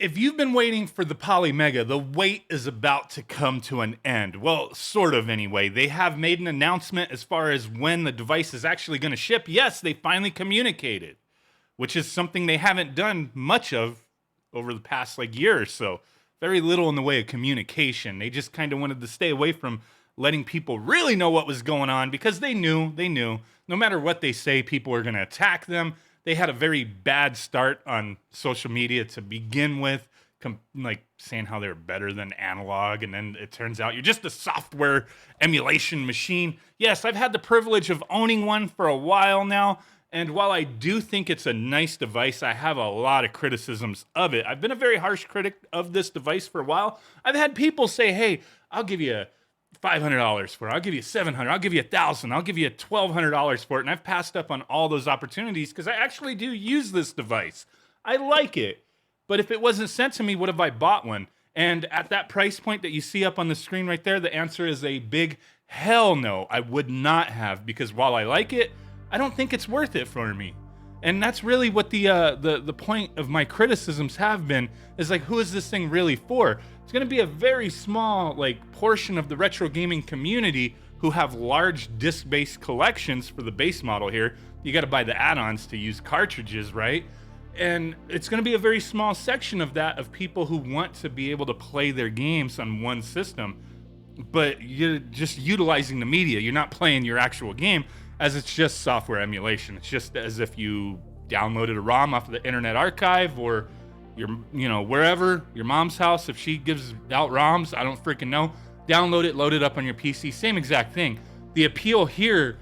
if you've been waiting for the Polymega, the wait is about to come to an end. Well, sort of anyway. They have made an announcement as far as when the device is actually going to ship. Yes, they finally communicated, which is something they haven't done much of over the past year or so. Very little in the way of communication. They just kind of wanted to stay away from letting people really know what was going on because they knew no matter what they say, people are going to attack them. They had a very bad start on social media to begin with, saying how they're better than analog, and then it turns out you're just a software emulation machine. Yes, I've had the privilege of owning one for a while now, and while I do think it's a nice device, I have a lot of criticisms of it. I've been a very harsh critic of this device for a while. I've had people say, hey, I'll give you $500 for it. I'll give you $700. I'll give you $1,000. I'll give you $1,200 for it. And I've passed up on all those opportunities because I actually do use this device. I like it. But if it wasn't sent to me, would have I bought one? And at that price point that you see up on the screen right there, the answer is a big hell no. I would not have, because while I like it, I don't think it's worth it for me. And that's really what the point of my criticisms have been, is who is this thing really for? It's going to be a very small portion of the retro gaming community who have large disc-based collections for the base model here. You got to buy the add-ons to use cartridges, right? And it's going to be a very small section of that, of people who want to be able to play their games on one system, but you're just utilizing the media. You're not playing your actual game, as it's just software emulation. It's just as if you downloaded a ROM off of the Internet Archive, or wherever, your mom's house, if she gives out ROMs, I don't freaking know. Download it, load it up on your PC, same exact thing. The appeal here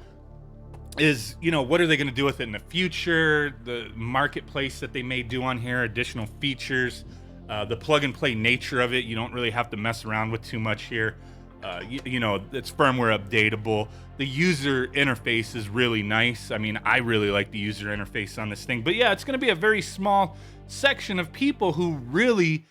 is, what are they going to do with it in the future? The marketplace that they may do on here, additional features, the plug and play nature of it. You don't really have to mess around with too much here. It's firmware updatable. The user interface is really nice. I mean, I really like the user interface on this thing. But yeah, it's going to be a very small section of people who really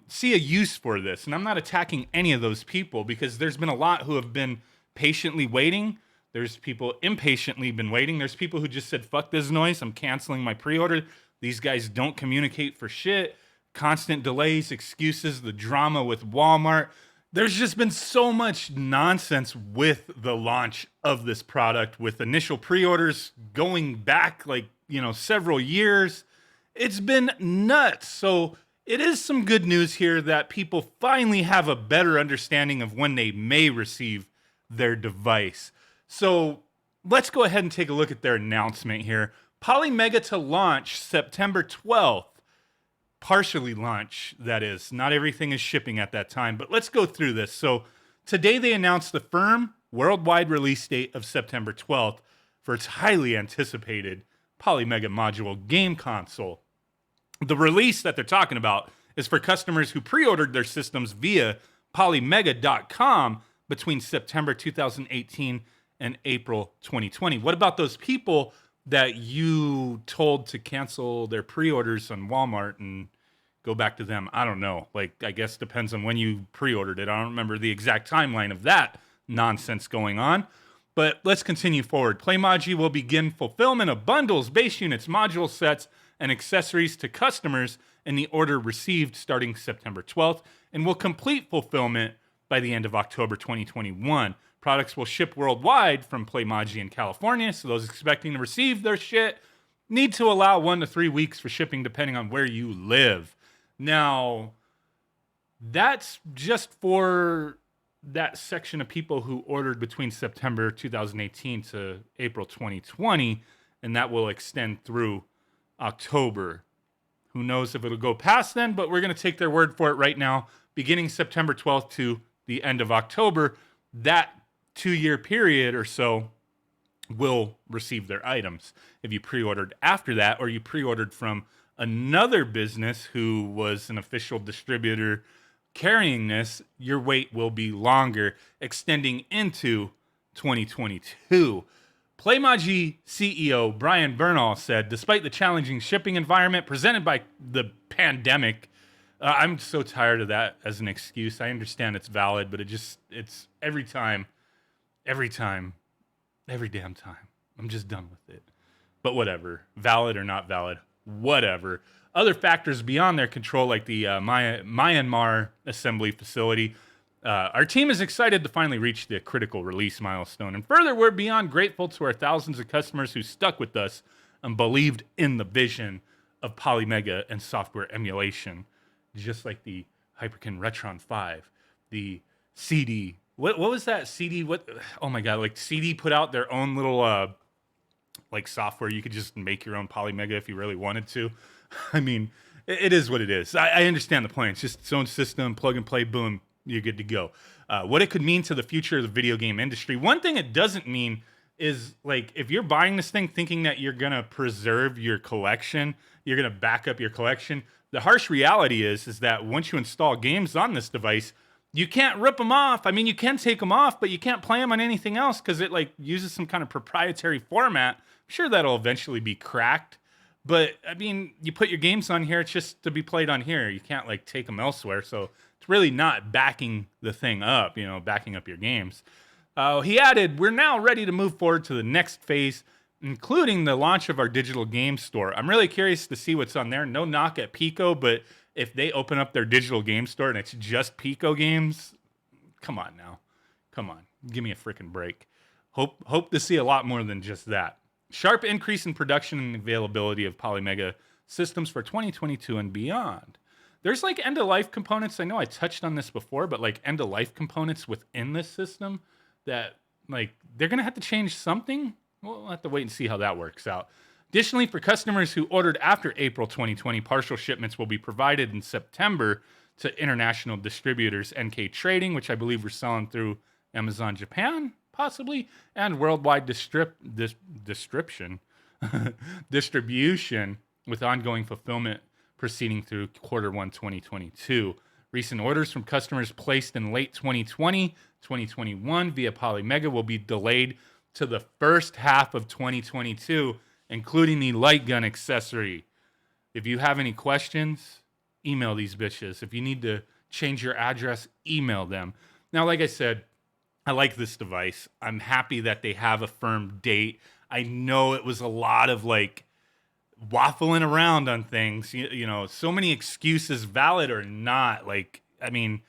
see a use for this. And I'm not attacking any of those people, because there's been a lot who have been patiently waiting. There's people impatiently been waiting. There's people who just said, fuck this noise, I'm canceling my pre-order. These guys don't communicate for shit. Constant delays, excuses, the drama with Walmart. There's just been so much nonsense with the launch of this product, with initial pre-orders going back several years. It's been nuts. So it is some good news here that people finally have a better understanding of when they may receive their device. So let's go ahead and take a look at their announcement here. Polymega to launch September 12th. Partially launch, that is. Not everything is shipping at that time, but let's go through this. So today they announced the firm worldwide release date of September 12th for its highly anticipated Polymega module game console. The release that they're talking about is for customers who pre-ordered their systems via polymega.com between September 2018 and April 2020. What about those people that you told to cancel their pre-orders on Walmart and go back to them? I don't know. I guess depends on when you pre-ordered it. I don't remember the exact timeline of that nonsense going on. But let's continue forward. Playmaji will begin fulfillment of bundles, base units, module sets, and accessories to customers in the order received starting September 12th, and will complete fulfillment by the end of October 2021. Products will ship worldwide from Playmaji in California, so those expecting to receive their shit need to allow 1 to 3 weeks for shipping depending on where you live. Now, that's just for that section of people who ordered between September 2018 to April 2020, and that will extend through October. Who knows if it'll go past then, but we're going to take their word for it right now. Beginning September 12th to the end of October, that 2-year period or so will receive their items. If you pre-ordered after that, or you pre-ordered from another business who was an official distributor carrying this, your wait will be longer, extending into 2022. Playmaji CEO Brian Bernal said, despite the challenging shipping environment presented by the pandemic, I'm so tired of that as an excuse. I understand it's valid, but it's every damn time. I'm just done with it. But whatever, valid or not valid, whatever. other factors beyond their control, like the Myanmar assembly facility. Our team is excited to finally reach the critical release milestone. And further, we're beyond grateful to our thousands of customers who stuck with us and believed in the vision of Polymega and software emulation. Just like the Hyperkin Retron 5, the CD. What was that CD? What? Oh my God! Like CD put out their own little like software. You could just make your own Polymega if you really wanted to. I mean, it is what it is. I understand the point. It's just its own system, plug and play, boom, you're good to go. What it could mean to the future of the video game industry. One thing it doesn't mean is, like, if you're buying this thing thinking that you're going to preserve your collection, you're going to back up your collection, the harsh reality is that once you install games on this device, you can't rip them off. I mean, you can take them off, but you can't play them on anything else because it, like, uses some kind of proprietary format. I'm sure that'll eventually be cracked. But, I mean, you put your games on here, it's just to be played on here. You can't, like, take them elsewhere. So it's really not backing the thing up, you know, backing up your games. He added, we're now ready to move forward to the next phase, including the launch of our digital game store. I'm really curious to see what's on there. No knock at Pico, but if they open up their digital game store and it's just Pico games, come on now. Come on. Give me a freaking break. Hope to see a lot more than just that. Sharp increase in production and availability of Polymega systems for 2022 and beyond. There's like end-of-life components. I know I touched on this before, but like end-of-life components within this system that, like, they're going to have to change something. We'll have to wait and see how that works out. Additionally, for customers who ordered after April 2020, partial shipments will be provided in September to international distributors, NK Trading, which I believe we're selling through Amazon Japan, possibly, and worldwide distribution with ongoing fulfillment proceeding through Q1 2022. Recent orders from customers placed in late 2020, 2021 via Polymega will be delayed to the first half of 2022, including the Light Gun Accessory. If you have any questions, email these bitches. If you need to change your address, email them. Now, like I said, I like this device. I'm happy that they have a firm date. I know it was a lot of, like, waffling around on things. You know, so many excuses, valid or not. Like, I mean,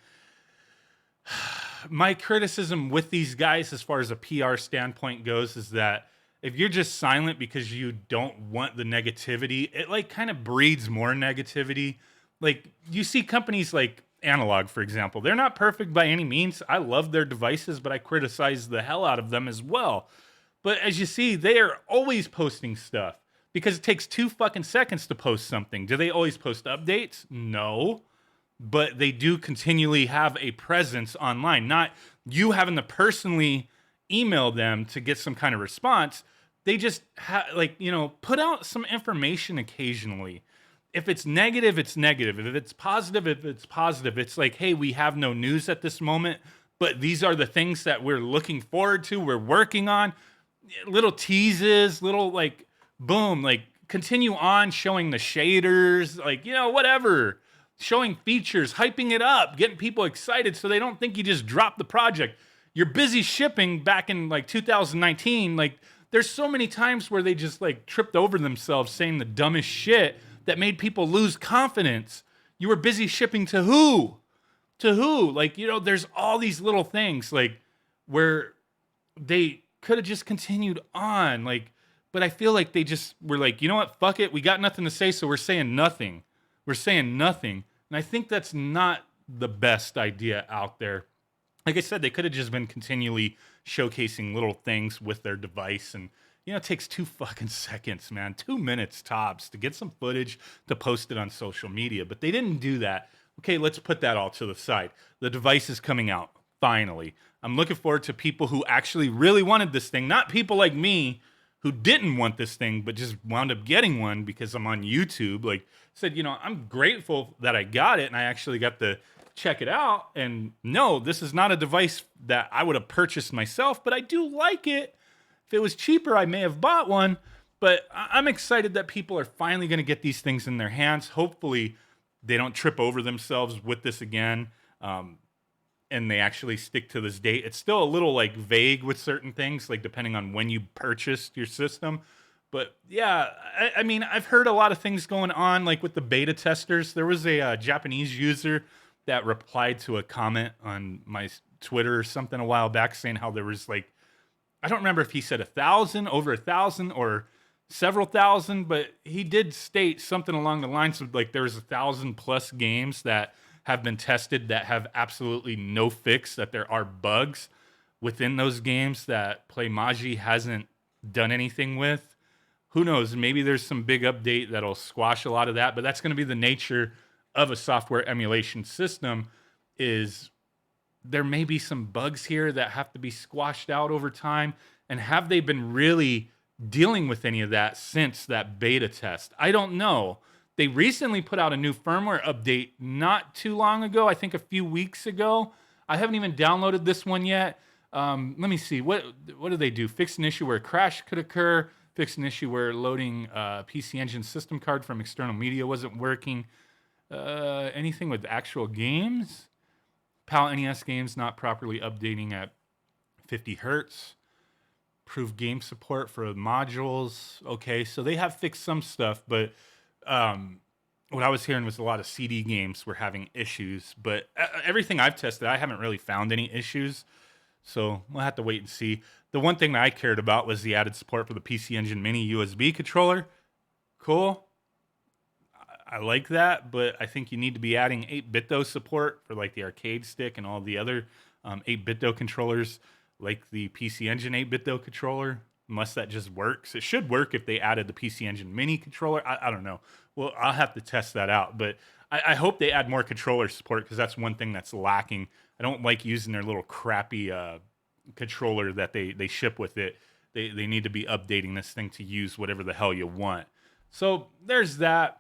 my criticism with these guys as far as a PR standpoint goes is that if you're just silent because you don't want the negativity, it, like, kind of breeds more negativity. Like, you see companies like Analog, for example. They're not perfect by any means. I love their devices, but I criticize the hell out of them as well. But as you see, they are always posting stuff because it takes 2 fucking seconds to post something. Do they always post updates? No. But they do continually have a presence online. Not you having to personally email them to get some kind of response. They just put out some information occasionally. If it's negative, it's negative. If it's positive, it's positive. It's like, hey, we have no news at this moment, but these are the things that we're looking forward to, we're working on. Little teases, little, like, boom, like, continue on showing the shaders, like, you know, whatever. Showing features, hyping it up, getting people excited so they don't think you just dropped the project. You're busy shipping back in, like, 2019. Like, there's so many times where they just, like, tripped over themselves saying the dumbest shit that made people lose confidence. You were busy shipping to who? To who? Like, you know, there's all these little things, like, where they could have just continued on. Like, but I feel like they just were like, you know what? Fuck it. We got nothing to say, so we're saying nothing. We're saying nothing. And I think that's not the best idea out there. Like I said, they could have just been continually showcasing little things with their device. And, you know, it takes 2 fucking seconds, man. 2 minutes tops to get some footage to post it on social media. But they didn't do that. Okay, let's put that all to the side. The device is coming out, finally. I'm looking forward to people who actually really wanted this thing. Not people like me who didn't want this thing, but just wound up getting one because I'm on YouTube. Like, said, you know, I'm grateful that I got it and I actually got to check it out. And no, this is not a device that I would have purchased myself, but I do like it. If it was cheaper, I may have bought one. But I'm excited that people are finally going to get these things in their hands. Hopefully, they don't trip over themselves with this again. And they actually stick to this date. It's still a little, like, vague with certain things, like depending on when you purchased your system. But yeah, I mean, I've heard a lot of things going on, like with the beta testers. There was a Japanese user that replied to a comment on my Twitter or something a while back saying how there was like, I don't remember if he said 1,000, over 1,000, or several thousand, but he did state something along the lines of like there's 1,000 plus games that have been tested that have absolutely no fix, that there are bugs within those games that Playmaji hasn't done anything with. Who knows? Maybe there's some big update that'll squash a lot of that, but that's going to be the nature of a software emulation system. Is there may be some bugs here that have to be squashed out over time, and have they been really dealing with any of that since that beta test? I don't know. They recently put out a new firmware update not too long ago, I think a few weeks ago. I haven't even downloaded this one yet. Let me see. What do they do? Fix an issue where a crash could occur. Fix an issue where loading PC Engine system card from external media wasn't working. Anything with actual games? PAL NES games not properly updating at 50 hertz. Improve game support for modules. Okay, so they have fixed some stuff, but what I was hearing was a lot of CD games were having issues. But everything I've tested, I haven't really found any issues. So we'll have to wait and see. The one thing that I cared about was the added support for the PC Engine Mini USB controller. Cool. I like that, but I think you need to be adding 8-bit-do support for like the arcade stick and all the other 8-bit-do controllers, like the PC Engine 8-bit-do controller, unless that just works. It should work if they added the PC Engine Mini controller. I don't know. Well, I'll have to test that out, but I hope they add more controller support because that's one thing that's lacking. I don't like using their little crappy controller that they ship with it. They need to be updating this thing to use whatever the hell you want. So there's that.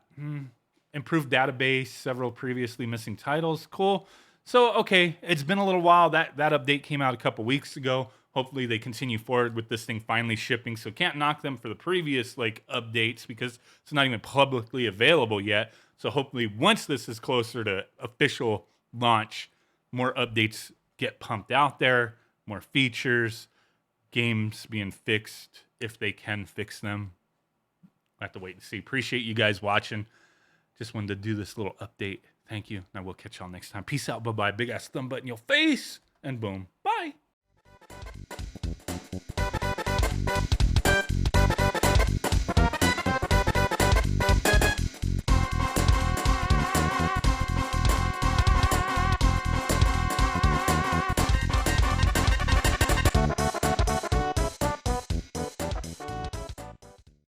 Improved database, several previously missing titles. Cool. So, okay, it's been a little while. That update came out a couple weeks ago. Hopefully they continue forward with this thing finally shipping. So can't knock them for the previous like updates because it's not even publicly available yet. So hopefully once this is closer to official launch, more updates get pumped out there, more features, games being fixed if they can fix them. I have to wait and see. Appreciate you guys watching. Just wanted to do this little update. Thank you. And I will catch y'all next time. Peace out. Bye-bye. Big ass thumb button in your face. And boom.